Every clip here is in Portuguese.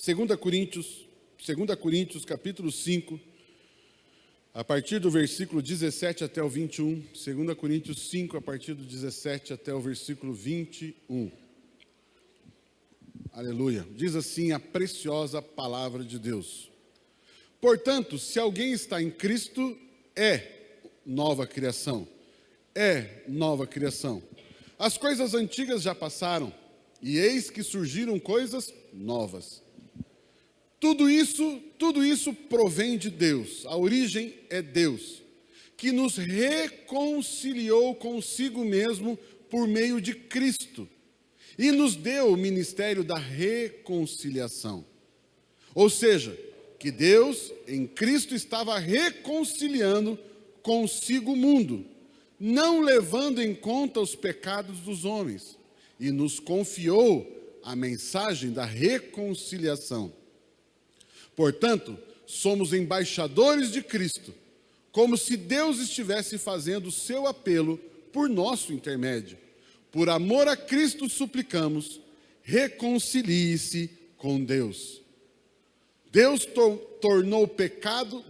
2 Coríntios capítulo 5, a partir do versículo 17 até o 21. 2 Coríntios 5, a partir do 17 até o versículo 21. Aleluia. Diz assim a preciosa palavra de Deus. Portanto, se alguém está em Cristo, é nova criação. É nova criação. As coisas antigas já passaram, e eis que surgiram coisas novas. Tudo isso provém de Deus. A origem é Deus, que nos reconciliou consigo mesmo por meio de Cristo e nos deu o ministério da reconciliação. Ou seja, que Deus em Cristo estava reconciliando consigo o mundo, não levando em conta os pecados dos homens, e nos confiou a mensagem da reconciliação. Portanto, somos embaixadores de Cristo, como se Deus estivesse fazendo o seu apelo por nosso intermédio. Por amor a Cristo suplicamos, reconcilie-se com Deus. Deus tornou pecado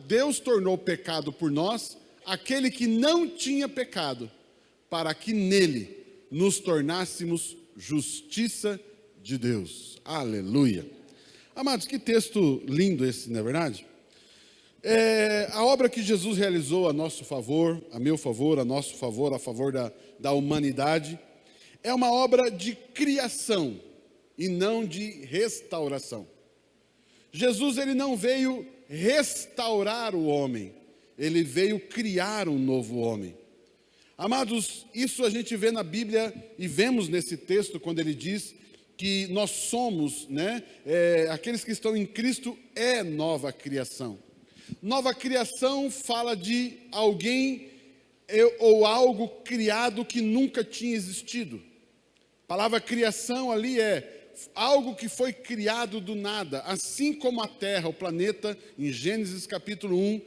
por nós aquele que não tinha pecado, para que nele nos tornássemos justiça de Deus. Aleluia. Amados, que texto lindo esse, não é verdade? A obra que Jesus realizou a nosso favor, a meu favor, a nosso favor, a favor da humanidade, é uma obra de criação e não de restauração. Jesus, ele não veio restaurar o homem, ele veio criar um novo homem. Amados, isso a gente vê na Bíblia e vemos nesse texto quando ele diz que nós somos, aqueles que estão em Cristo é nova criação. Nova criação fala de alguém ou algo criado que nunca tinha existido. A palavra criação ali é algo que foi criado do nada, assim como a terra, o planeta, em Gênesis capítulo 1,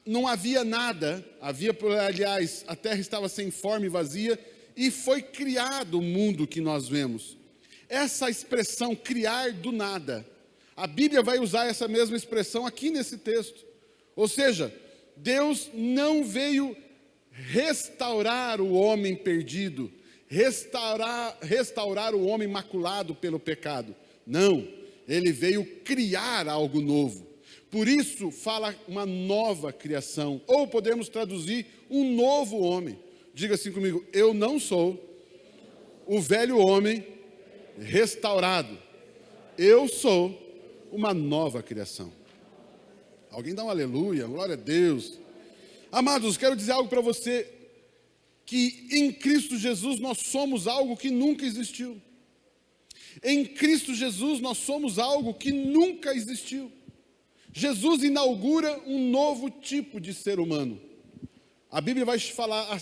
não havia nada, aliás, a terra estava sem forma e vazia, e foi criado o mundo que nós vemos. Essa expressão, criar do nada, a Bíblia vai usar essa mesma expressão aqui nesse texto. Ou seja, Deus não veio restaurar o homem perdido, restaurar o homem maculado pelo pecado. Não, ele veio criar algo novo. Por isso fala uma nova criação, ou podemos traduzir um novo homem. Diga assim comigo, eu não sou o velho homem restaurado, eu sou uma nova criação. Alguém dá um aleluia, glória a Deus. Amados, quero dizer algo para você, que em Cristo Jesus nós somos algo que nunca existiu. Em Cristo Jesus nós somos algo que nunca existiu. Jesus inaugura um novo tipo de ser humano. A Bíblia vai falar,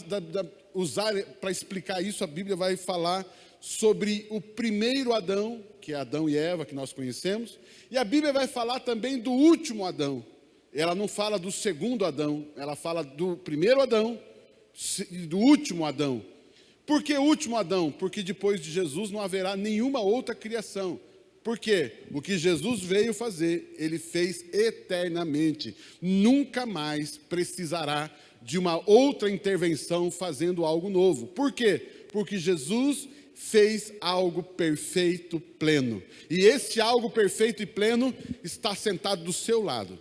usar para explicar isso, a Bíblia vai falar sobre o primeiro Adão, que é Adão e Eva, que nós conhecemos, e a Bíblia vai falar também do último Adão. Ela não fala do segundo Adão, ela fala do primeiro Adão e do último Adão. Por que último Adão? Porque depois de Jesus não haverá nenhuma outra criação. Por quê? O que Jesus veio fazer, ele fez eternamente. Nunca mais precisará de uma outra intervenção fazendo algo novo. Por quê? Porque Jesus fez algo perfeito, pleno. E esse algo perfeito e pleno está sentado do seu lado.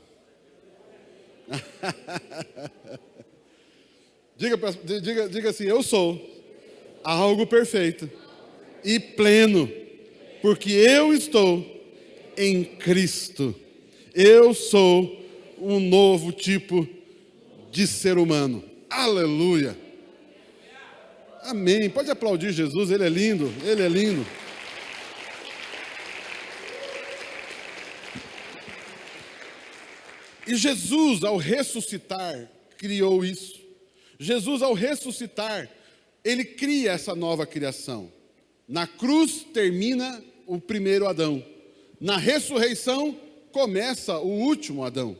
Diga assim, eu sou algo perfeito e pleno, porque eu estou em Cristo. Eu sou um novo tipo de ser humano. Aleluia. Amém. Pode aplaudir Jesus, ele é lindo, ele é lindo. E Jesus, ao ressuscitar, criou isso. Jesus, ao ressuscitar, ele cria essa nova criação. Na cruz termina o primeiro Adão. Na ressurreição começa o último Adão.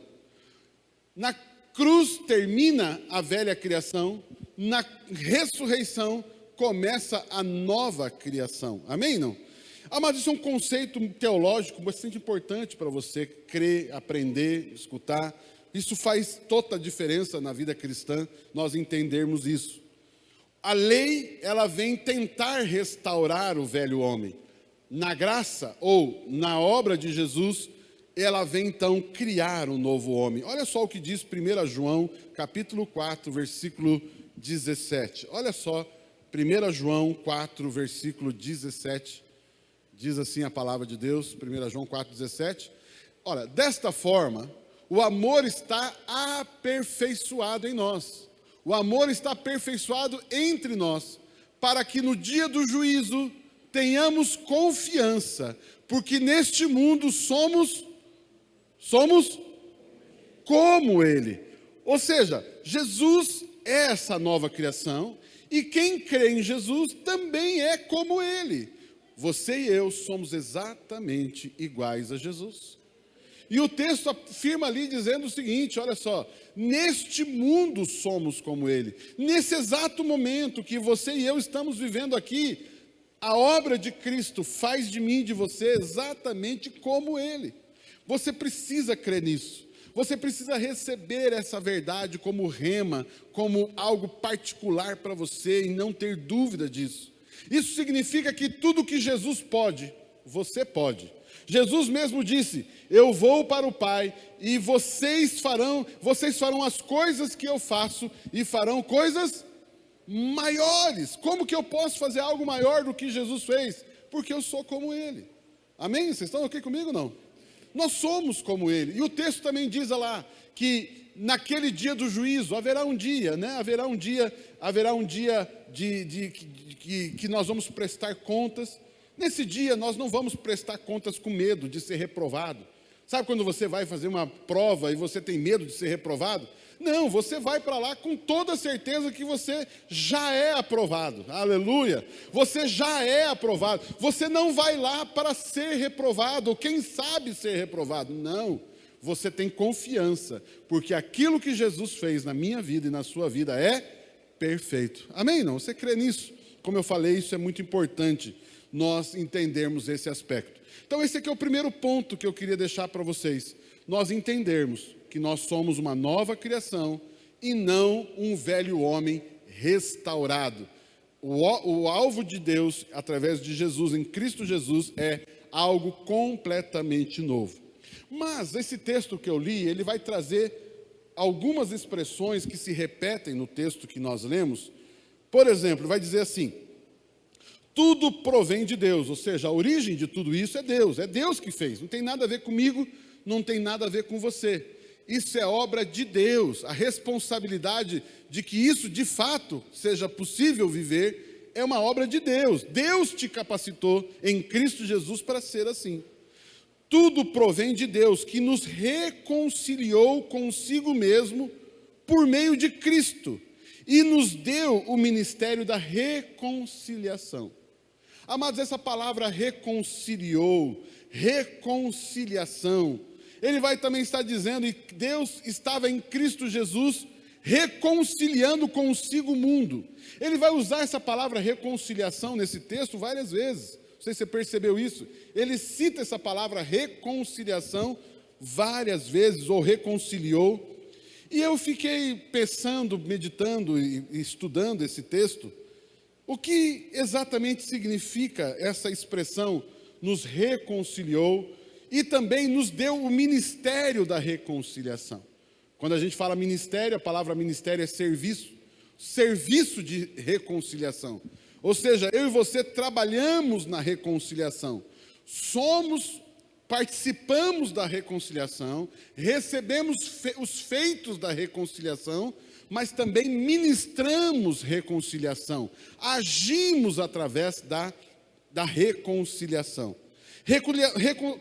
Na cruz termina a velha criação. Na ressurreição começa a nova criação. Amém? Não? Mas isso é um conceito teológico bastante importante para você crer, aprender, escutar. Isso faz toda a diferença na vida cristã, nós entendermos isso. A lei, ela vem tentar restaurar o velho homem. Na graça ou na obra de Jesus, ela vem então criar um novo homem. Olha só o que diz 1 João, capítulo 4, versículo 17. Olha só, 1 João 4, versículo 17. Diz assim a palavra de Deus, 1 João 4, 17. Olha, desta forma, o amor está aperfeiçoado em nós. O amor está aperfeiçoado entre nós, para que no dia do juízo tenhamos confiança, porque neste mundo somos como Ele. Ou seja, Jesus é essa nova criação, e quem crê em Jesus também é como Ele. Você e eu somos exatamente iguais a Jesus. E o texto afirma ali dizendo o seguinte, olha só, neste mundo somos como Ele. Nesse exato momento que você e eu estamos vivendo aqui, a obra de Cristo faz de mim e de você exatamente como Ele. Você precisa crer nisso. Você precisa receber essa verdade como rema, como algo particular para você e não ter dúvida disso. Isso significa que tudo que Jesus pode, você pode. Jesus mesmo disse, eu vou para o Pai e vocês farão as coisas que eu faço e farão coisas maiores. Como que eu posso fazer algo maior do que Jesus fez? Porque eu sou como Ele. Amém? Vocês estão aqui comigo ou não? Nós somos como Ele. E o texto também diz lá que naquele dia do juízo haverá um dia, né? Haverá um dia que nós vamos prestar contas. Nesse dia nós não vamos prestar contas com medo de ser reprovado. Sabe quando você vai fazer uma prova e você tem medo de ser reprovado? Não, você vai para lá com toda a certeza que você já é aprovado. Aleluia! Você já é aprovado. Você não vai lá para ser reprovado, ou quem sabe ser reprovado. Não, você tem confiança, porque aquilo que Jesus fez na minha vida e na sua vida é perfeito. Amém? Não? Você crê nisso? Como eu falei, isso é muito importante, nós entendermos esse aspecto. Então esse aqui é o primeiro ponto que eu queria deixar para vocês. Nós entendermos que nós somos uma nova criação e não um velho homem restaurado. O alvo de Deus, através de Jesus, em Cristo Jesus, é algo completamente novo. Mas esse texto que eu li, ele vai trazer algumas expressões que se repetem no texto que nós lemos. Por exemplo, vai dizer assim, tudo provém de Deus, ou seja, a origem de tudo isso é Deus que fez, não tem nada a ver comigo, não tem nada a ver com você. Isso é obra de Deus. A responsabilidade de que isso de fato seja possível viver é uma obra de Deus. Deus te capacitou em Cristo Jesus para ser assim. Tudo provém de Deus, que nos reconciliou consigo mesmo por meio de Cristo e nos deu o ministério da reconciliação. Amados, essa palavra reconciliou, reconciliação, ele vai também estar dizendo que Deus estava em Cristo Jesus reconciliando consigo o mundo. Ele vai usar essa palavra reconciliação nesse texto várias vezes. Não sei se você percebeu isso. Ele cita essa palavra reconciliação várias vezes, ou reconciliou. E eu fiquei pensando, meditando e estudando esse texto. O que exatamente significa essa expressão, nos reconciliou, e também nos deu o ministério da reconciliação. Quando a gente fala ministério, a palavra ministério é serviço, serviço de reconciliação. Ou seja, eu e você trabalhamos na reconciliação, participamos da reconciliação, recebemos os feitos da reconciliação, mas também ministramos reconciliação, agimos através da reconciliação.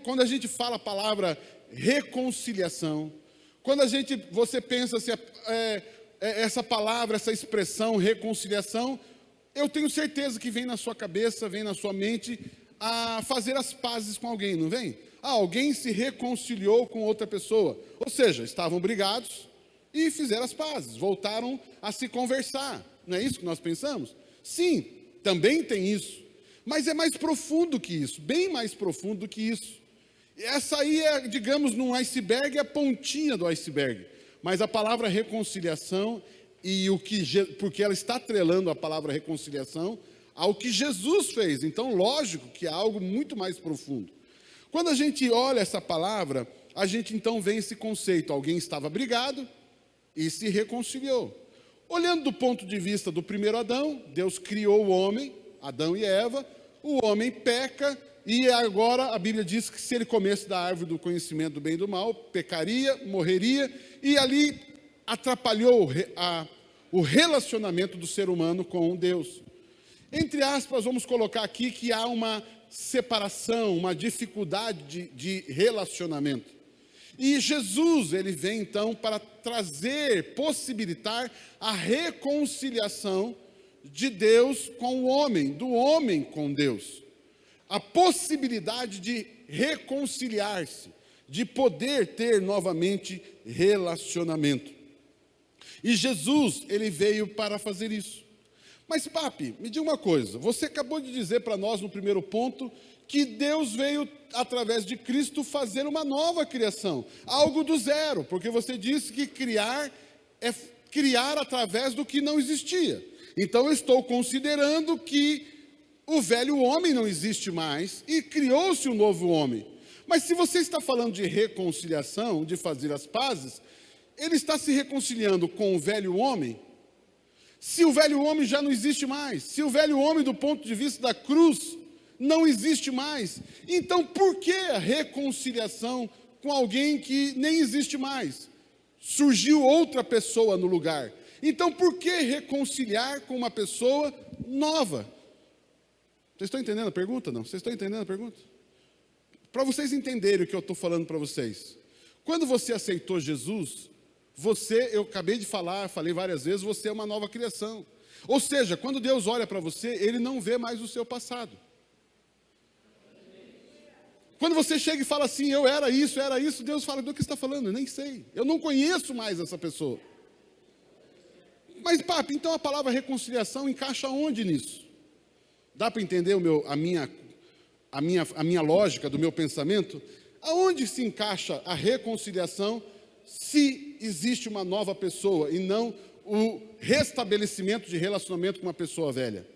Quando a gente fala a palavra reconciliação, quando você pensa assim, essa palavra, essa expressão reconciliação, eu tenho certeza que vem na sua cabeça, vem na sua mente a fazer as pazes com alguém, não vem? Alguém se reconciliou com outra pessoa, ou seja, estavam brigados e fizeram as pazes, voltaram a se conversar. Não é isso que nós pensamos? Sim, também tem isso. Mas é mais profundo que isso, bem mais profundo do que isso. Essa aí é, digamos, num iceberg, é a pontinha do iceberg. Mas a palavra reconciliação, porque ela está atrelando a palavra reconciliação ao que Jesus fez. Então, lógico que é algo muito mais profundo. Quando a gente olha essa palavra, a gente então vê esse conceito. Alguém estava brigado e se reconciliou. Olhando do ponto de vista do primeiro Adão, Deus criou o homem, Adão e Eva, o homem peca, e agora a Bíblia diz que se ele comesse da árvore do conhecimento do bem e do mal, pecaria, morreria, e ali atrapalhou o relacionamento do ser humano com Deus. Entre aspas, vamos colocar aqui que há uma separação, uma dificuldade de relacionamento. E Jesus, ele vem então para trazer, possibilitar a reconciliação de Deus com o homem, do homem com Deus. A possibilidade de reconciliar-se, de poder ter novamente relacionamento. E Jesus, ele veio para fazer isso. Mas, papi, me diga uma coisa, você acabou de dizer para nós no primeiro ponto que Deus veio, através de Cristo, fazer uma nova criação, algo do zero, porque você disse que criar é criar através do que não existia. Então, eu estou considerando que o velho homem não existe mais e criou-se um novo homem. Mas se você está falando de reconciliação, de fazer as pazes, ele está se reconciliando com o velho homem? Se o velho homem já não existe mais, se o velho homem do ponto de vista da cruz não existe mais, então por que a reconciliação com alguém que nem existe mais? Surgiu outra pessoa no lugar. Então por que reconciliar com uma pessoa nova? Vocês estão entendendo a pergunta? Não? Vocês estão entendendo a pergunta? Para vocês entenderem o que eu estou falando para vocês. Quando você aceitou Jesus, eu acabei de falar, falei várias vezes, você é uma nova criação. Ou seja, quando Deus olha para você, Ele não vê mais o seu passado. Quando você chega e fala assim, eu era isso, Deus fala, do que você está falando? Eu nem sei, eu não conheço mais essa pessoa. Mas, papi, então a palavra reconciliação encaixa onde nisso? Dá para entender a minha lógica do meu pensamento? Aonde se encaixa a reconciliação se existe uma nova pessoa e não o restabelecimento de relacionamento com uma pessoa velha,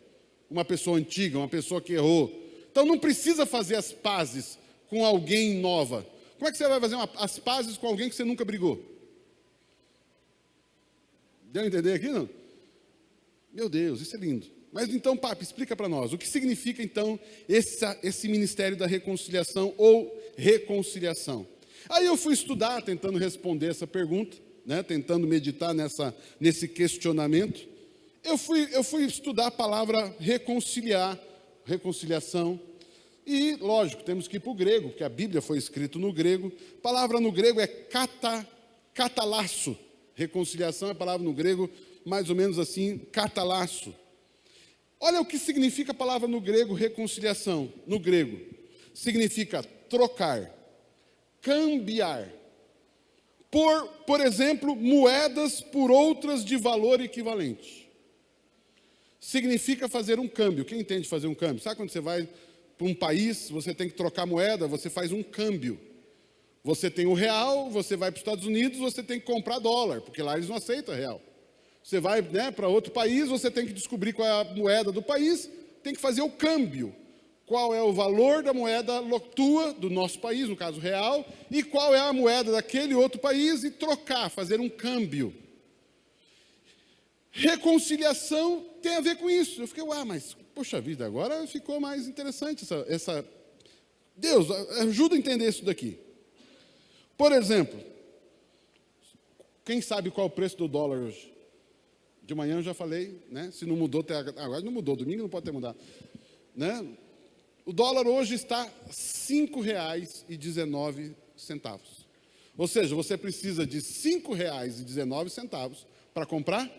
uma pessoa antiga, uma pessoa que errou? Então não precisa fazer as pazes com alguém nova. Como é que você vai fazer as pazes com alguém que você nunca brigou? Deu a entender aqui, não? Meu Deus, isso é lindo. Mas então, papi, explica para nós, o que significa então esse ministério da reconciliação ou reconciliação? Aí eu fui estudar, tentando responder essa pergunta, né, tentando meditar nesse questionamento. Eu fui estudar a palavra reconciliação, e lógico, temos que ir para o grego, porque a Bíblia foi escrita no grego. A palavra no grego é catalasso. Reconciliação é a palavra no grego, mais ou menos assim, catalasso. Olha o que significa a palavra no grego, reconciliação. No grego, significa trocar, cambiar. Por exemplo, moedas por outras de valor equivalente. Significa fazer um câmbio. Quem entende fazer um câmbio? Sabe quando você vai para um país, você tem que trocar moeda, você faz um câmbio. Você tem o real, você vai para os Estados Unidos, você tem que comprar dólar, porque lá eles não aceitam real. Você vai, né, para outro país, você tem que descobrir qual é a moeda do país, tem que fazer o câmbio. Qual é o valor da moeda tua, do nosso país, no caso real, e qual é a moeda daquele outro país, e trocar, fazer um câmbio. Reconciliação tem a ver com isso. Eu fiquei, mas, poxa vida, agora ficou mais interessante essa... Deus, ajuda a entender isso daqui. Por exemplo, quem sabe qual é o preço do dólar hoje? De manhã eu já falei, né? Se não mudou até agora, não mudou, domingo não pode ter mudado, né? O dólar hoje está R$ 5,19. Ou seja, você precisa de R$ 5,19 para comprar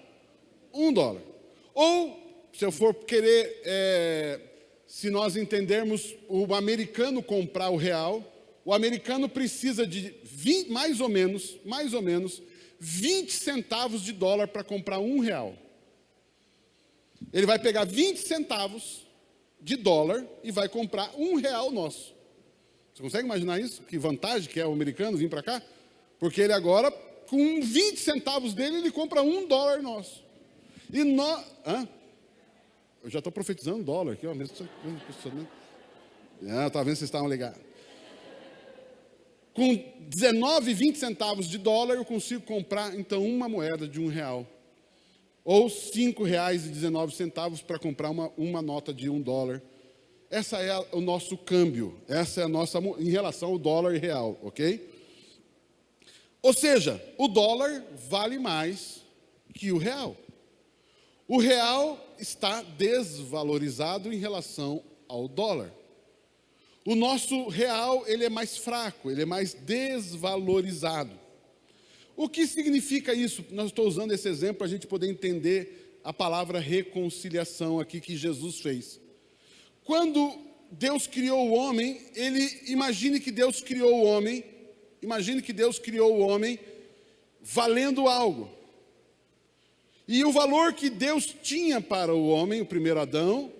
$1. Ou, se eu for querer, se nós entendermos o americano comprar o real, o americano precisa de mais ou menos 20 centavos de dólar para comprar R$1. Ele vai pegar 20 centavos de dólar e vai comprar R$ 1 nosso. Você consegue imaginar isso? Que vantagem que é o americano vir para cá? Porque ele agora, com 20 centavos dele, ele compra $1 nosso. E nós... Eu já estou profetizando dólar aqui, ó. Estava vendo se vocês estavam ligados. Com 19, 20 centavos de dólar, eu consigo comprar, então, uma moeda de R$ 1. Ou R$ 5,19 para comprar uma nota de $1. Essa é o nosso câmbio. Essa é a nossa, em relação ao dólar e real, ok? Ou seja, o dólar vale mais que o real. O real está desvalorizado em relação ao dólar. O nosso real, ele é mais fraco, ele é mais desvalorizado. O que significa isso? Nós estou usando esse exemplo para a gente poder entender a palavra reconciliação aqui que Jesus fez. Quando Deus criou o homem, imagine que Deus criou o homem valendo algo. E o valor que Deus tinha para o homem, o primeiro Adão,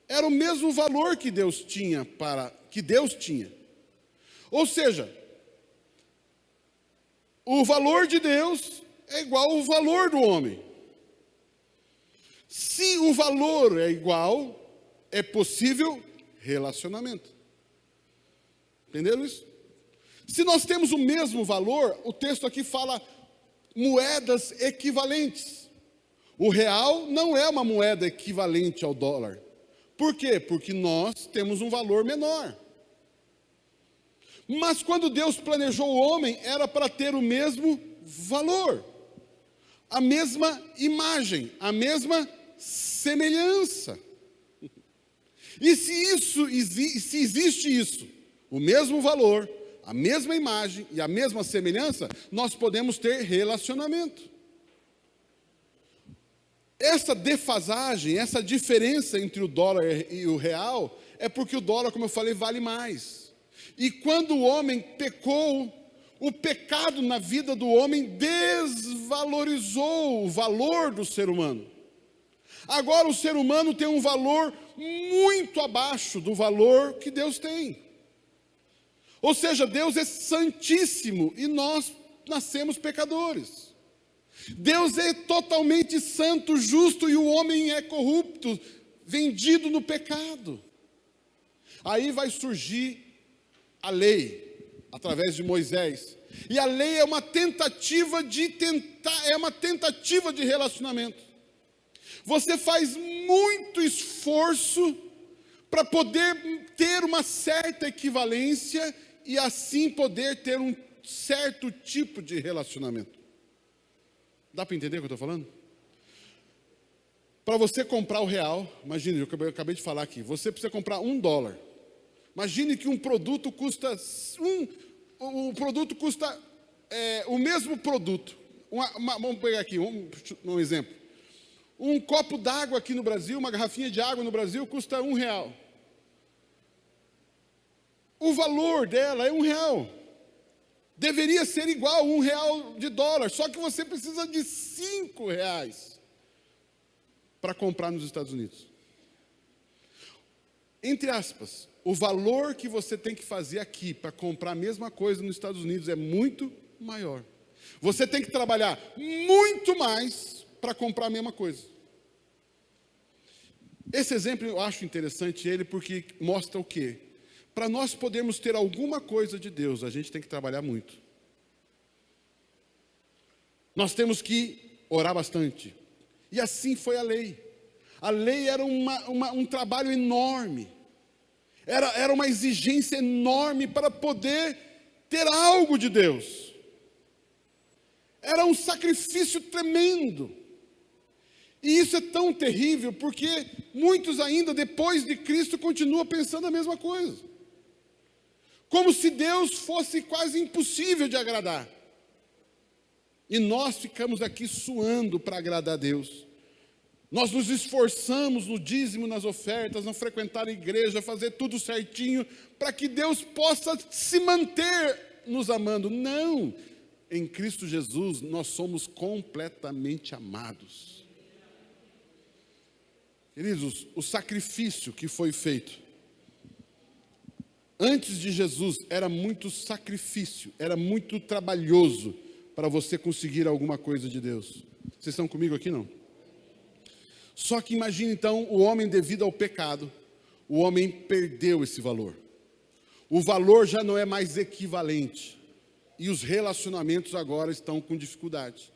era o mesmo valor que Deus tinha. Ou seja, o valor de Deus é igual ao valor do homem. Se o valor é igual, é possível relacionamento. Entenderam isso? Se nós temos o mesmo valor, o texto aqui fala moedas equivalentes. O real não é uma moeda equivalente ao dólar. Por quê? Porque nós temos um valor menor. Mas quando Deus planejou o homem, era para ter o mesmo valor, a mesma imagem, a mesma semelhança. E se existe isso, o mesmo valor, a mesma imagem e a mesma semelhança, nós podemos ter relacionamento. Essa defasagem, essa diferença entre o dólar e o real, é porque o dólar, como eu falei, vale mais. E quando o homem pecou, o pecado na vida do homem desvalorizou o valor do ser humano. Agora o ser humano tem um valor muito abaixo do valor que Deus tem. Ou seja, Deus é santíssimo e nós nascemos pecadores. Deus é totalmente santo, justo, e o homem é corrupto, vendido no pecado. Aí vai surgir a lei, através de Moisés. E a lei é uma tentativa de relacionamento. Você faz muito esforço para poder ter uma certa equivalência e assim poder ter um certo tipo de relacionamento. Dá para entender o que eu estou falando? Para você comprar o real, imagine, eu acabei de falar aqui, você precisa comprar $1. Imagine que um produto custa, o mesmo produto. Vamos pegar aqui um exemplo. Um copo d'água aqui no Brasil, uma garrafinha de água no Brasil custa R$ 1. O valor dela é R$ 1. Deveria ser igual a R$ 1 de dólar, só que você precisa de R$ 5 para comprar nos Estados Unidos. Entre aspas, o valor que você tem que fazer aqui para comprar a mesma coisa nos Estados Unidos é muito maior. Você tem que trabalhar muito mais para comprar a mesma coisa. Esse exemplo eu acho interessante porque mostra o quê? Para nós podermos ter alguma coisa de Deus, a gente tem que trabalhar muito. Nós temos que orar bastante. E assim foi a lei. A lei era um trabalho enorme. Era uma exigência enorme para poder ter algo de Deus. Era um sacrifício tremendo. E isso é tão terrível porque muitos ainda depois de Cristo continuam pensando a mesma coisa. Como se Deus fosse quase impossível de agradar. E nós ficamos aqui suando para agradar a Deus. Nós nos esforçamos no dízimo, nas ofertas, no frequentar a igreja, fazer tudo certinho, para que Deus possa se manter nos amando. Não! Em Cristo Jesus nós somos completamente amados. Queridos, o sacrifício que foi feito antes de Jesus era muito sacrifício, era muito trabalhoso para você conseguir alguma coisa de Deus. Vocês estão comigo aqui, não? Só que imagine então, o homem devido ao pecado, o homem perdeu esse valor. O valor já não é mais equivalente. E os relacionamentos agora estão com dificuldade.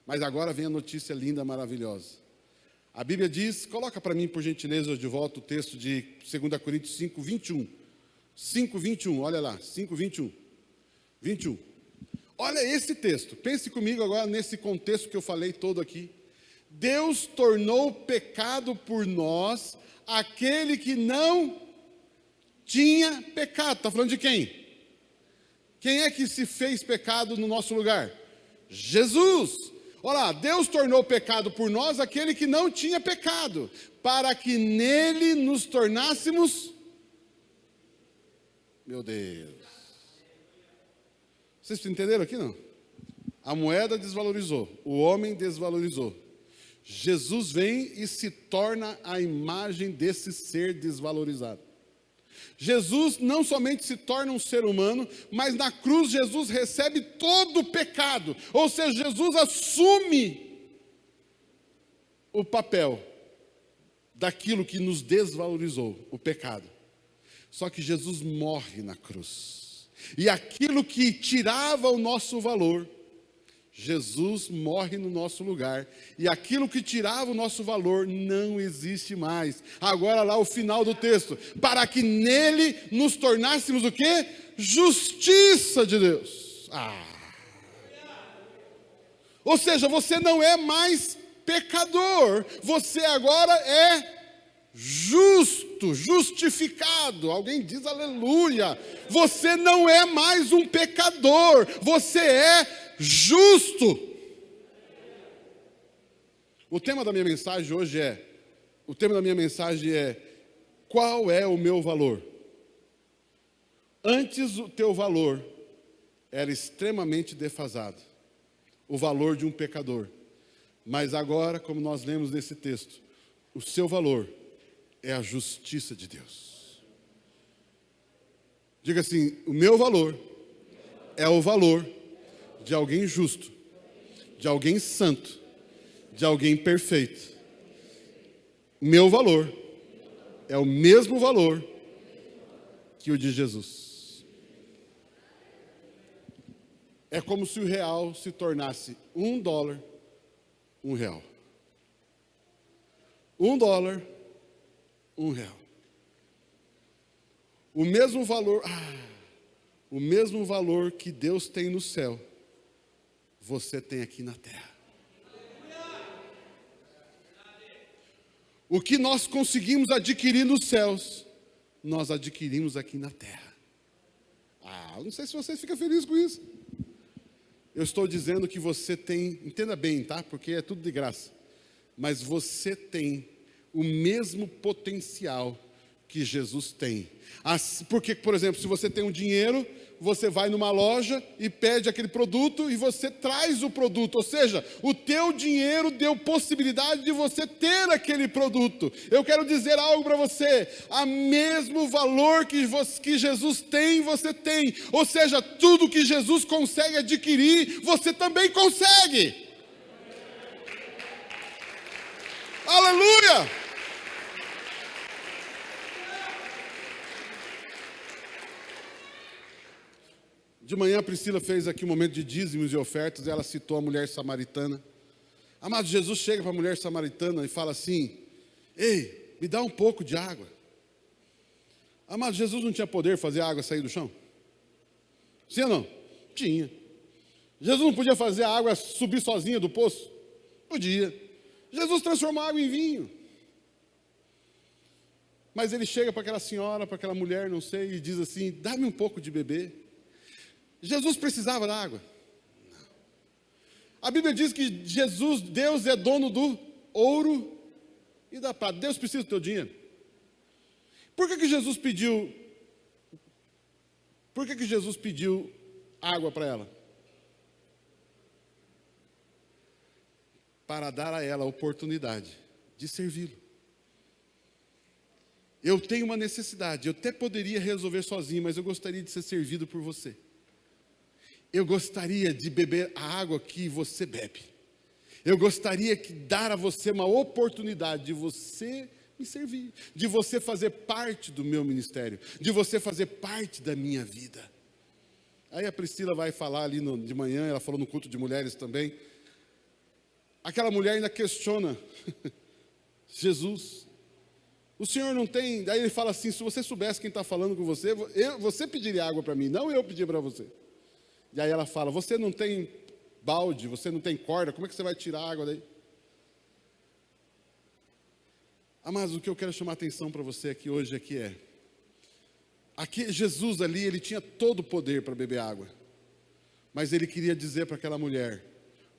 Mas agora vem a notícia linda, maravilhosa. A Bíblia diz, coloca para mim por gentileza de volta o texto de 2 Coríntios 5, 21. 5, 21, olha lá, 5, 21. 21. Olha esse texto, pense comigo agora nesse contexto que eu falei todo aqui. Deus tornou pecado por nós aquele que não tinha pecado. Está falando de quem? Quem é que se fez pecado no nosso lugar? Jesus. Olha lá, Deus tornou pecado por nós aquele que não tinha pecado, para que nele nos tornássemos... Meu Deus. Vocês entenderam aqui, não? A moeda desvalorizou, o homem desvalorizou. Jesus vem e se torna a imagem desse ser desvalorizado. Jesus não somente se torna um ser humano, mas na cruz Jesus recebe todo o pecado. Ou seja, Jesus assume o papel daquilo que nos desvalorizou, o pecado. Só que Jesus morre na cruz. E aquilo que tirava o nosso valor, Jesus morre no nosso lugar. E aquilo que tirava o nosso valor não existe mais. Agora lá o final do texto. Para que nele nos tornássemos o quê? Justiça de Deus. Ou seja, você não é mais pecador. Você agora é justo, justificado. Alguém diz aleluia. Você não é mais um pecador. Você é justo. O tema da minha mensagem hoje é, qual é o meu valor? Antes o teu valor era extremamente defasado, o valor de um pecador. Mas agora, como nós lemos nesse texto, o seu valor é a justiça de Deus. Diga assim, o meu valor é o valor de alguém justo, de alguém santo, de alguém perfeito. Meu valor é o mesmo valor que o de Jesus. É como se o real se tornasse $1, R$1. $1, R$1. O mesmo valor que Deus tem no céu, você tem aqui na terra. O que nós conseguimos adquirir nos céus, nós adquirimos aqui na terra. Não sei se você fica feliz com isso. Eu estou dizendo que você tem, entenda bem, tá? Porque é tudo de graça. Mas você tem o mesmo potencial que Jesus tem. Porque, por exemplo, se você tem um dinheiro, você vai numa loja e pede aquele produto e você traz o produto. Ou seja, o teu dinheiro deu possibilidade de você ter aquele produto. Eu quero dizer algo para você. O mesmo valor que Jesus tem, você tem. Ou seja, tudo que Jesus consegue adquirir, você também consegue. Aleluia! De manhã a Priscila fez aqui um momento de dízimos e ofertas, e ela citou a mulher samaritana. Amado, Jesus chega para a mulher samaritana e fala assim, ei, me dá um pouco de água. Amado, Jesus não tinha poder de fazer a água sair do chão? Sim ou não? Tinha. Jesus não podia fazer a água subir sozinha do poço? Podia. Jesus transformou a água em vinho. Mas ele chega para aquela senhora, para aquela mulher, não sei, e diz assim, dá-me um pouco de beber. Jesus precisava da água? Não. A Bíblia diz que Deus é dono do ouro e da prata. Deus precisa do teu dinheiro. Por que Jesus pediu água para ela? Para dar a ela a oportunidade de servi-lo. Eu tenho uma necessidade, eu até poderia resolver sozinho, mas eu gostaria de ser servido por você. Eu gostaria de beber a água que você bebe. Eu gostaria de dar a você uma oportunidade de você me servir, de você fazer parte do meu ministério, de você fazer parte da minha vida. Aí a Priscila vai falar ali de manhã, ela falou no culto de mulheres também. Aquela mulher ainda questiona Jesus. O Senhor não tem... Daí ele fala assim, se você soubesse quem está falando com você, você pediria água para mim, não eu pedir para você. E aí ela fala, você não tem balde, você não tem corda, como é que você vai tirar a água daí? Mas o que eu quero chamar a atenção para você aqui hoje aqui Jesus ali, ele tinha todo o poder para beber água. Mas ele queria dizer para aquela mulher,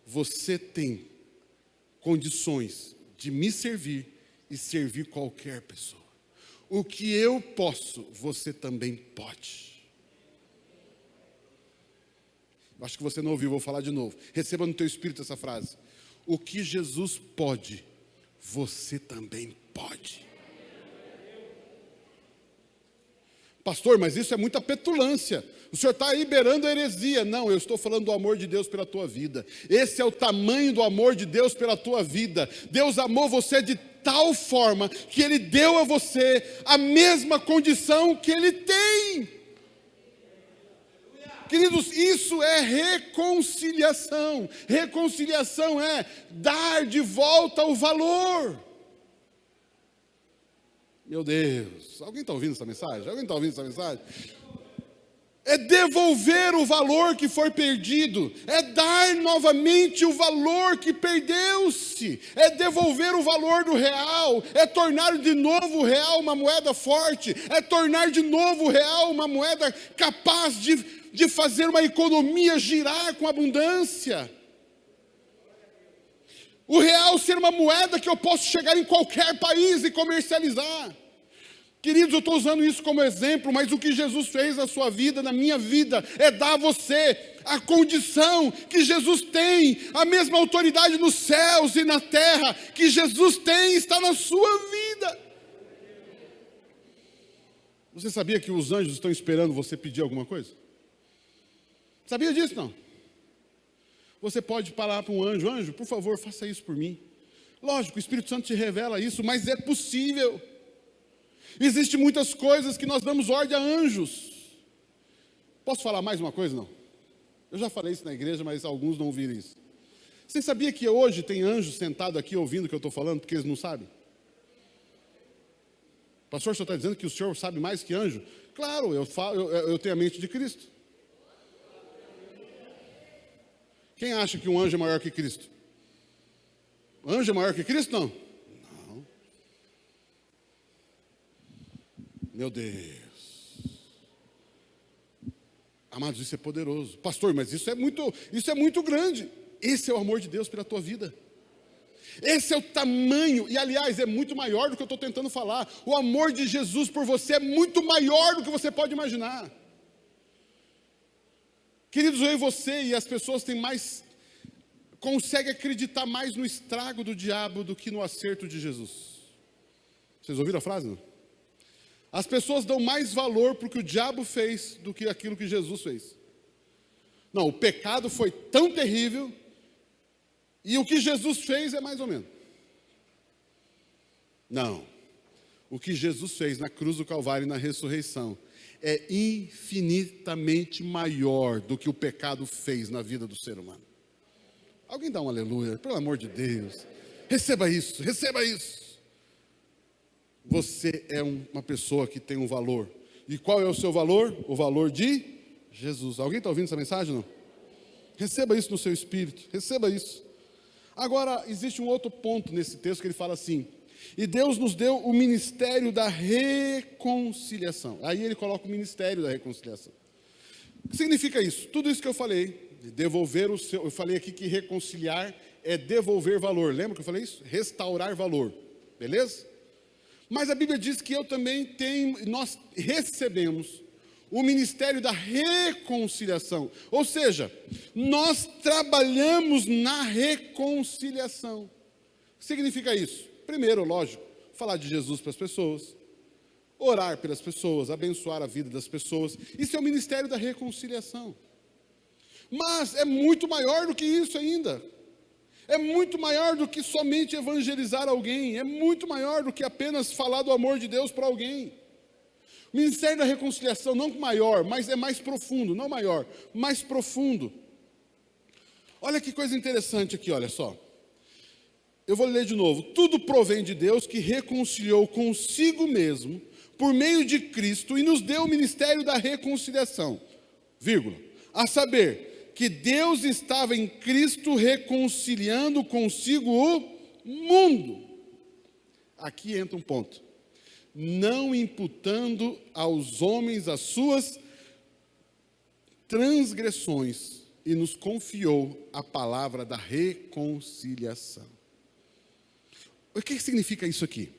você tem condições de me servir e servir qualquer pessoa. O que eu posso, você também pode. Acho que você não ouviu, vou falar de novo. Receba no teu espírito essa frase. O que Jesus pode, você também pode. Pastor, mas isso é muita petulância. O senhor está aí beirando a heresia. Não, eu estou falando do amor de Deus pela tua vida. Esse é o tamanho do amor de Deus pela tua vida. Deus amou você de tal forma que Ele deu a você a mesma condição que Ele tem. Queridos, isso é reconciliação. Reconciliação é dar de volta o valor. Meu Deus, alguém está ouvindo essa mensagem? Alguém está ouvindo essa mensagem? É devolver o valor que foi perdido, é dar novamente o valor que perdeu-se, é devolver o valor do real, é tornar de novo o real uma moeda forte, é tornar de novo o real uma moeda capaz de fazer uma economia girar com abundância. O real ser uma moeda que eu posso chegar em qualquer país e comercializar. Queridos, eu estou usando isso como exemplo, mas o que Jesus fez na sua vida, na minha vida, é dar a você a condição que Jesus tem, a mesma autoridade nos céus e na terra que Jesus tem, está na sua vida. Você sabia que os anjos estão esperando você pedir alguma coisa? Sabia disso, não? Você pode falar para um anjo, anjo, por favor, faça isso por mim. Lógico, o Espírito Santo te revela isso, mas é possível. Existem muitas coisas que nós damos ordem a anjos. Posso falar mais uma coisa, não? Eu já falei isso na igreja, mas alguns não ouviram isso. Você sabia que hoje tem anjos sentados aqui ouvindo o que eu estou falando, porque eles não sabem? Pastor, o senhor está dizendo que o senhor sabe mais que anjo? Claro, eu tenho a mente de Cristo. Quem acha que um anjo é maior que Cristo? Anjo é maior que Cristo? Não. Não. Meu Deus. Amados, isso é poderoso. Pastor, mas isso é muito grande. Esse é o amor de Deus pela tua vida. Esse é o tamanho, e aliás, é muito maior do que eu estou tentando falar. O amor de Jesus por você é muito maior do que você pode imaginar. Queridos, eu e você e as pessoas conseguem acreditar mais no estrago do diabo do que no acerto de Jesus. Vocês ouviram a frase, não? As pessoas dão mais valor para o que o diabo fez do que aquilo que Jesus fez. Não, o pecado foi tão terrível e o que Jesus fez é mais ou menos. Não, o que Jesus fez na cruz do Calvário e na ressurreição é infinitamente maior do que o pecado fez na vida do ser humano. Alguém dá um aleluia, pelo amor de Deus. Receba isso, receba isso. Você é uma pessoa que tem um valor. E qual é o seu valor? O valor de Jesus. Alguém está ouvindo essa mensagem, não? Receba isso no seu espírito, receba isso. Agora, existe um outro ponto nesse texto que ele fala assim: e Deus nos deu o ministério da reconciliação. Aí ele coloca o ministério da reconciliação. O que significa isso? Tudo isso que eu falei, de devolver o seu... Eu falei aqui que reconciliar é devolver valor. Lembra que eu falei isso? Restaurar valor. Beleza? Mas a Bíblia diz que nós recebemos o ministério da reconciliação. Ou seja, nós trabalhamos na reconciliação. O que significa isso? Primeiro, lógico, falar de Jesus para as pessoas. orar pelas pessoas, abençoar a vida das pessoas. Isso é o ministério da reconciliação. Mas é muito maior do que isso ainda. É muito maior do que somente evangelizar alguém. É muito maior do que apenas falar do amor de Deus para alguém. O ministério da reconciliação não maior, mas é mais profundo. Não maior, mais profundo. Olha que coisa interessante aqui, olha só. Eu vou ler de novo. Tudo provém de Deus, que reconciliou consigo mesmo, por meio de Cristo, e nos deu o ministério da reconciliação. Vírgula. A saber, que Deus estava em Cristo reconciliando consigo o mundo. Aqui entra um ponto. Não imputando aos homens as suas transgressões, e nos confiou a palavra da reconciliação. O que significa isso aqui?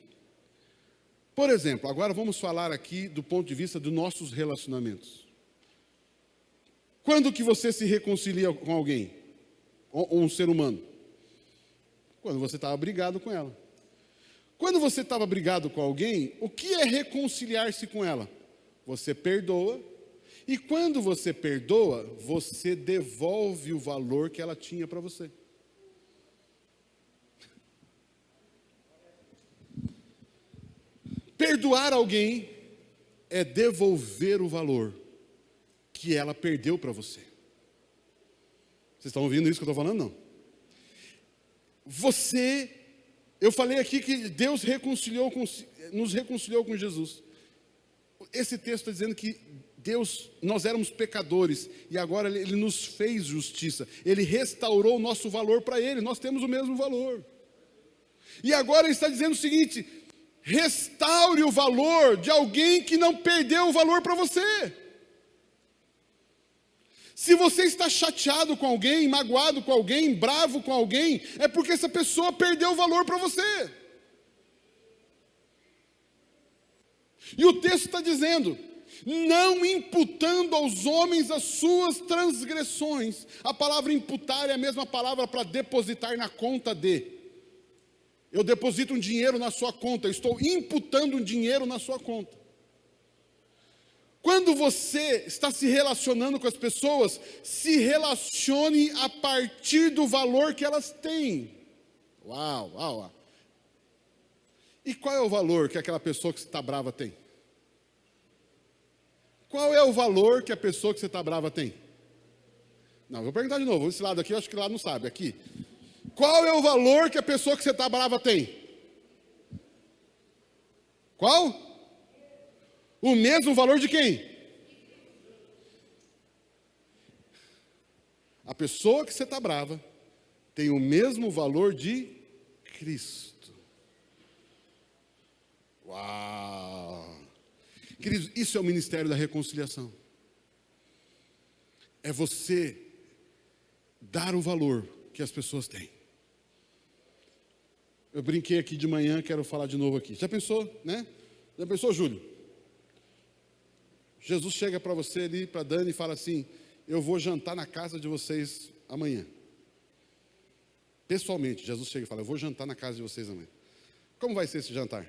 Por exemplo, agora vamos falar aqui do ponto de vista dos nossos relacionamentos. Quando que você se reconcilia com alguém? Ou um ser humano? Quando você estava brigado com ela. Quando você estava brigado com alguém, o que é reconciliar-se com ela? Você perdoa, e quando você perdoa, você devolve o valor que ela tinha para você. Perdoar alguém é devolver o valor que ela perdeu para você. Vocês estão ouvindo isso que eu estou falando? Não. Eu falei aqui que Deus nos reconciliou com Jesus. Esse texto está dizendo que nós éramos pecadores, e agora Ele nos fez justiça. Ele restaurou o nosso valor para Ele, nós temos o mesmo valor. E agora Ele está dizendo o seguinte: restaure o valor de alguém que não perdeu o valor para você. Se você está chateado com alguém, magoado com alguém, bravo com alguém, é porque essa pessoa perdeu o valor para você. E o texto está dizendo: não imputando aos homens as suas transgressões. A palavra imputar é a mesma palavra para depositar na conta de. Eu deposito um dinheiro na sua conta, eu estou imputando um dinheiro na sua conta. Quando você está se relacionando com as pessoas, se relacione a partir do valor que elas têm. Uau, uau, uau. E qual é o valor que aquela pessoa que você está brava tem? Qual é o valor que a pessoa que você está brava tem? Não, vou perguntar de novo. Esse lado aqui, eu acho que lá não sabe. Aqui. Qual é o valor que a pessoa que você está brava tem? Qual? O mesmo valor de quem? A pessoa que você está brava tem o mesmo valor de Cristo. Uau! Queridos, isso é o ministério da reconciliação. É você dar o valor que as pessoas têm. Eu brinquei aqui de manhã, quero falar de novo aqui. Já pensou, né? Já pensou, Júlio? Jesus chega para você ali, para Dani, e fala assim: eu vou jantar na casa de vocês amanhã. Pessoalmente, Jesus chega e fala: eu vou jantar na casa de vocês amanhã. Como vai ser esse jantar?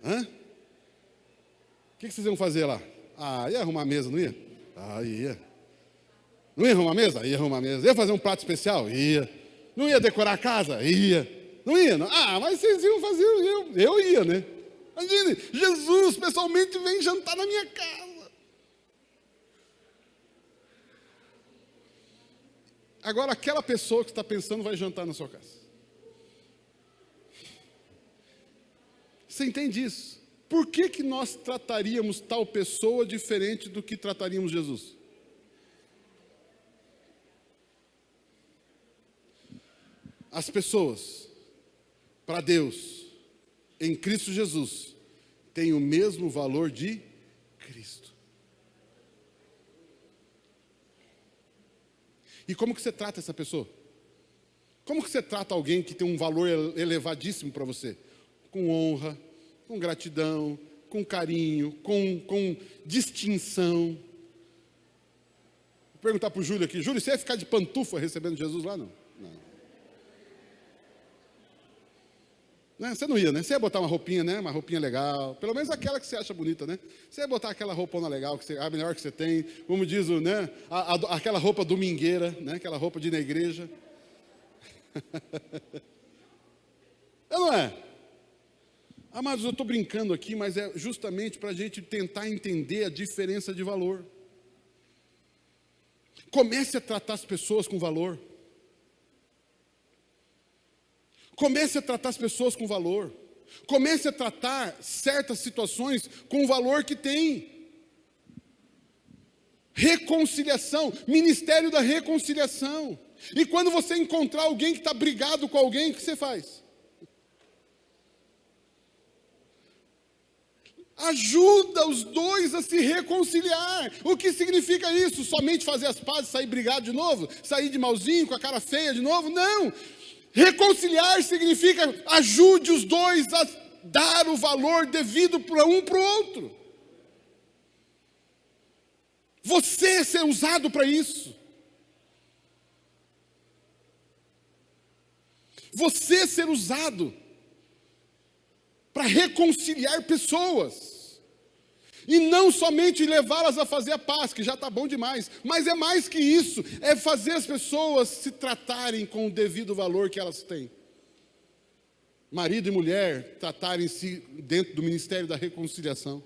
Hã? O que vocês iam fazer lá? Ah, ia arrumar a mesa, não ia? Ah, ia. Não ia arrumar a mesa? Ia arrumar a mesa. Ia fazer um prato especial? Ia. Não ia decorar a casa? Ia. Não ia? Não. Ah, mas vocês iam fazer, eu ia, né? Imagine, Jesus pessoalmente vem jantar na minha casa. Agora, aquela pessoa que está pensando vai jantar na sua casa. Você entende isso? Por que nós trataríamos tal pessoa diferente do que trataríamos Jesus? As pessoas, para Deus, em Cristo Jesus, têm o mesmo valor de Cristo. E como que você trata essa pessoa? Como que você trata alguém que tem um valor elevadíssimo para você? Com honra, com gratidão, com carinho, com distinção. Vou perguntar para o Júlio aqui: Júlio, você ia ficar de pantufa recebendo Jesus lá? Não. Não. Né? Você não ia, né? Você ia botar uma roupinha, né? Uma roupinha legal, pelo menos aquela que você acha bonita, né? Você ia botar aquela roupona legal, a melhor que você tem, como diz o, né? Aquela roupa domingueira, né? Aquela roupa de ir na igreja. É, não é? Amados, eu estou brincando aqui, mas é justamente para a gente tentar entender a diferença de valor. Comece a tratar as pessoas com valor. Comece a tratar as pessoas com valor. Comece a tratar certas situações com o valor que tem. Reconciliação, ministério da reconciliação. E quando você encontrar alguém que está brigado com alguém, o que você faz? Ajuda os dois a se reconciliar. O que significa isso? Somente fazer as pazes, sair brigado de novo? Sair de malzinho, com a cara feia de novo? Não! Reconciliar significa ajude os dois a dar o valor devido para um para o outro. Você ser usado para isso. Você ser usado para reconciliar pessoas, e não somente levá-las a fazer a paz, que já está bom demais, mas é mais que isso, é fazer as pessoas se tratarem com o devido valor que elas têm. Marido e mulher tratarem-se dentro do ministério da reconciliação.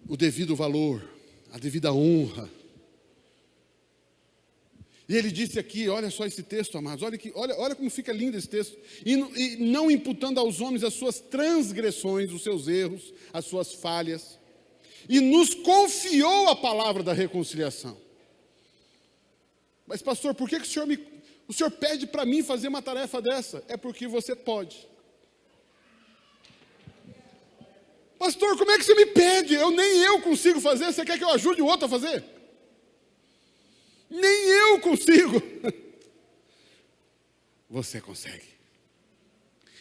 O devido valor, a devida honra. E ele disse aqui, olha só esse texto, amados, olha como fica lindo esse texto. E não imputando aos homens as suas transgressões, os seus erros, as suas falhas. E nos confiou a palavra da reconciliação. Mas pastor, por que o senhor pede para mim fazer uma tarefa dessa? É porque você pode. Pastor, como é que você me pede? Nem eu consigo fazer, você quer que eu ajude o outro a fazer? Nem eu consigo. Você consegue.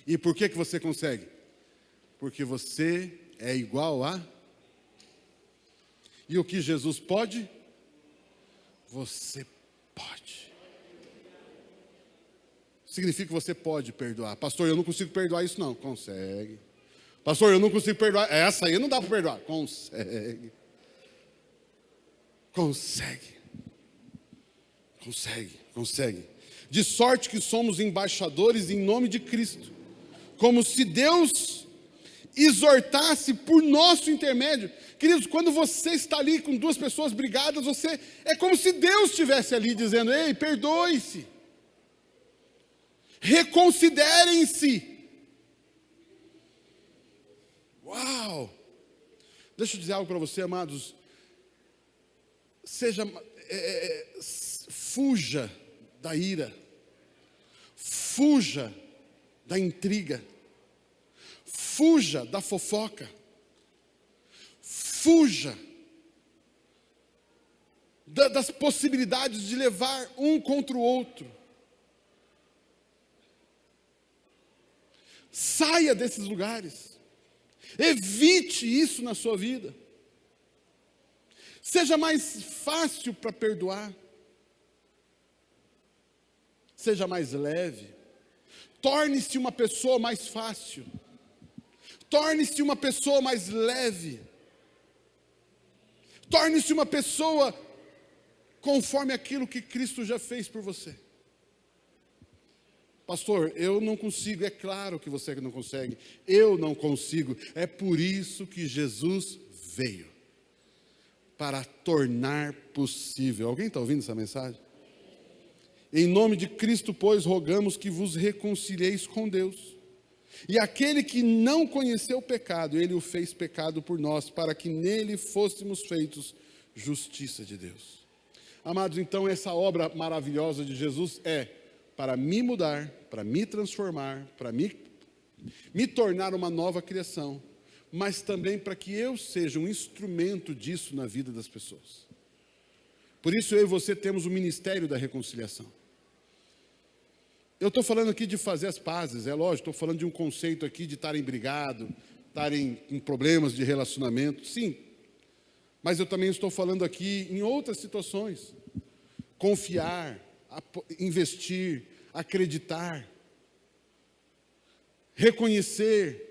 E por que você consegue? Porque você é igual a... E o que Jesus pode? Você pode. Significa que você pode perdoar. Pastor, eu não consigo perdoar isso não. Consegue. Pastor, eu não consigo perdoar. Essa aí não dá para perdoar. Consegue. Consegue. Consegue. De sorte que somos embaixadores em nome de Cristo. Como se Deus exortasse por nosso intermédio. Queridos, quando você está ali com duas pessoas brigadas, é como se Deus estivesse ali dizendo, ei, perdoe-se. Reconsiderem-se. Uau! Deixa eu dizer algo para você, amados. Fuja da ira, fuja da intriga, fuja da fofoca, fuja das possibilidades de levar um contra o outro. Saia desses lugares, evite isso na sua vida. Seja mais fácil para perdoar. Seja mais leve. Torne-se uma pessoa mais fácil. Torne-se uma pessoa mais leve. Torne-se uma pessoa conforme aquilo que Cristo já fez por você. Pastor, eu não consigo. É claro que você não consegue. Eu não consigo. É por isso que Jesus veio. Para tornar possível. Alguém está ouvindo essa mensagem? Em nome de Cristo, pois, rogamos que vos reconcilieis com Deus. E aquele que não conheceu o pecado, ele o fez pecado por nós, para que nele fôssemos feitos justiça de Deus. Amados, então essa obra maravilhosa de Jesus é para me mudar, para me transformar, para me tornar uma nova criação, mas também para que eu seja um instrumento disso na vida das pessoas. Por isso eu e você temos o ministério da reconciliação. Eu estou falando aqui de fazer as pazes, é lógico, estou falando de um conceito aqui de estarem brigados, estarem com problemas de relacionamento, sim. Mas eu também estou falando aqui em outras situações. Confiar, investir, acreditar. reconhecer.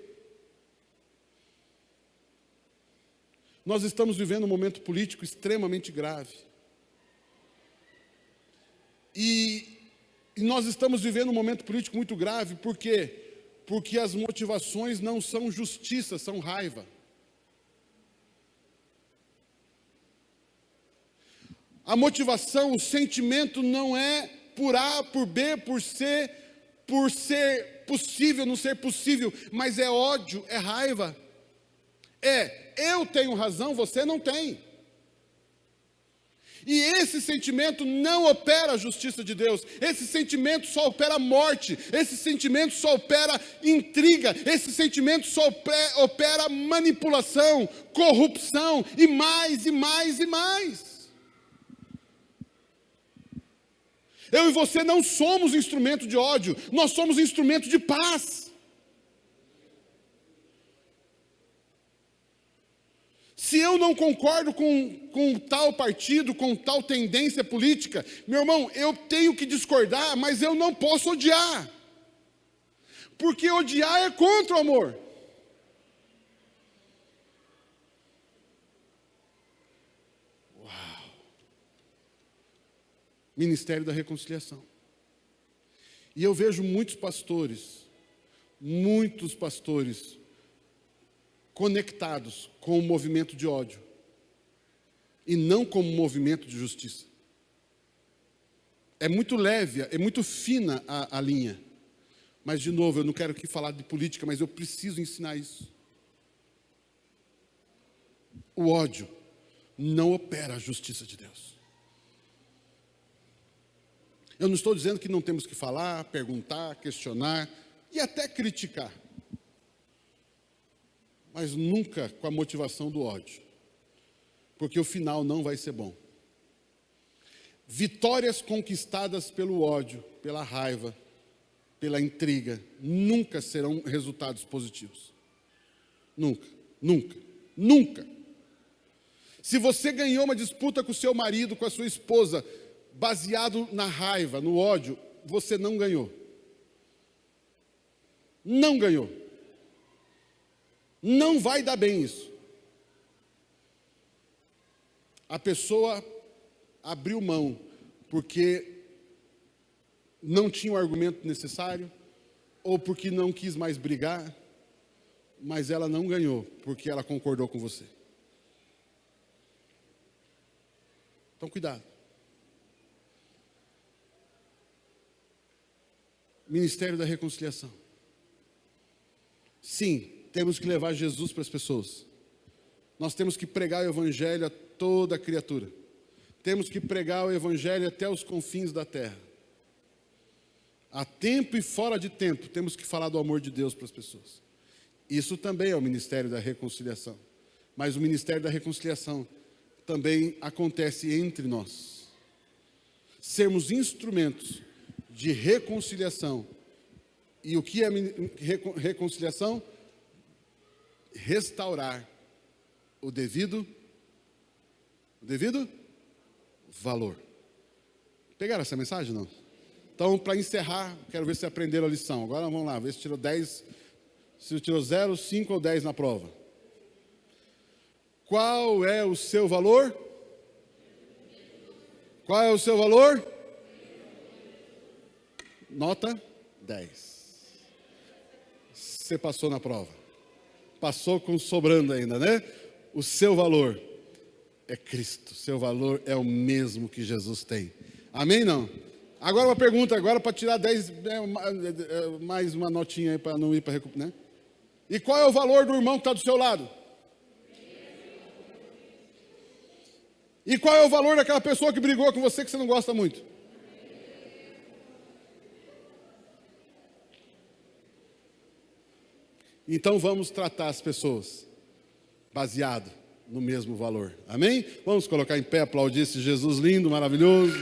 Nós estamos vivendo um momento político extremamente grave. E nós estamos vivendo um momento político muito grave, por quê? Porque as motivações não são justiça, são raiva. A motivação, o sentimento não é por A, por B, por ser possível, não ser possível, mas é ódio, é raiva. Eu tenho razão, você não tem. E esse sentimento não opera a justiça de Deus. Esse sentimento só opera morte. Esse sentimento só opera intriga. Esse sentimento só opera manipulação, corrupção e mais, e mais, e mais. Eu e você não somos instrumento de ódio, nós somos instrumento de paz. Se eu não concordo com tal partido, com tal tendência política, meu irmão, eu tenho que discordar, mas eu não posso odiar. Porque odiar é contra o amor. Uau! Ministério da Reconciliação. E eu vejo muitos pastores conectados com o movimento de ódio e não com o movimento de justiça. É muito leve, é muito fina a linha. Mas, de novo, eu não quero aqui falar de política, mas eu preciso ensinar isso. O ódio não opera a justiça de Deus. Eu não estou dizendo que não temos que falar, perguntar, questionar e até criticar. Mas nunca com a motivação do ódio, porque o final não vai ser bom. Vitórias conquistadas pelo ódio, pela raiva, pela intriga, nunca serão resultados positivos. Nunca, nunca, nunca. Se você ganhou uma disputa com o seu marido, com a sua esposa, baseado na raiva, no ódio, você não ganhou. Não ganhou. Não vai dar bem isso. A pessoa abriu mão porque não tinha o argumento necessário ou porque não quis mais brigar, mas ela não ganhou porque ela concordou com você. Então, cuidado. Ministério da Reconciliação. Sim, temos que levar Jesus para as pessoas. Nós temos que pregar o Evangelho a toda criatura. Temos que pregar o Evangelho até os confins da terra. A tempo e fora de tempo, temos que falar do amor de Deus para as pessoas. Isso também é o Ministério da Reconciliação. Mas o Ministério da Reconciliação também acontece entre nós. Sermos instrumentos de reconciliação. E o que é reconciliação? Restaurar o devido valor. Pegaram essa mensagem, não? Então, para encerrar, quero ver se aprenderam a lição. Agora vamos lá, ver se tirou 10, se tirou 0, 5 ou 10 na prova. Qual é o seu valor? Qual é o seu valor? Nota 10. Você passou na prova. Passou com sobrando ainda, né? O seu valor é Cristo. Seu valor é o mesmo que Jesus tem. Amém, não? Agora uma pergunta, agora para tirar 10, mais uma notinha aí para não ir para recuperar, né? E qual é o valor do irmão que está do seu lado? E qual é o valor daquela pessoa que brigou com você que você não gosta muito? Então vamos tratar as pessoas baseado no mesmo valor. Amém? Vamos colocar em pé, aplaudir esse Jesus lindo, maravilhoso.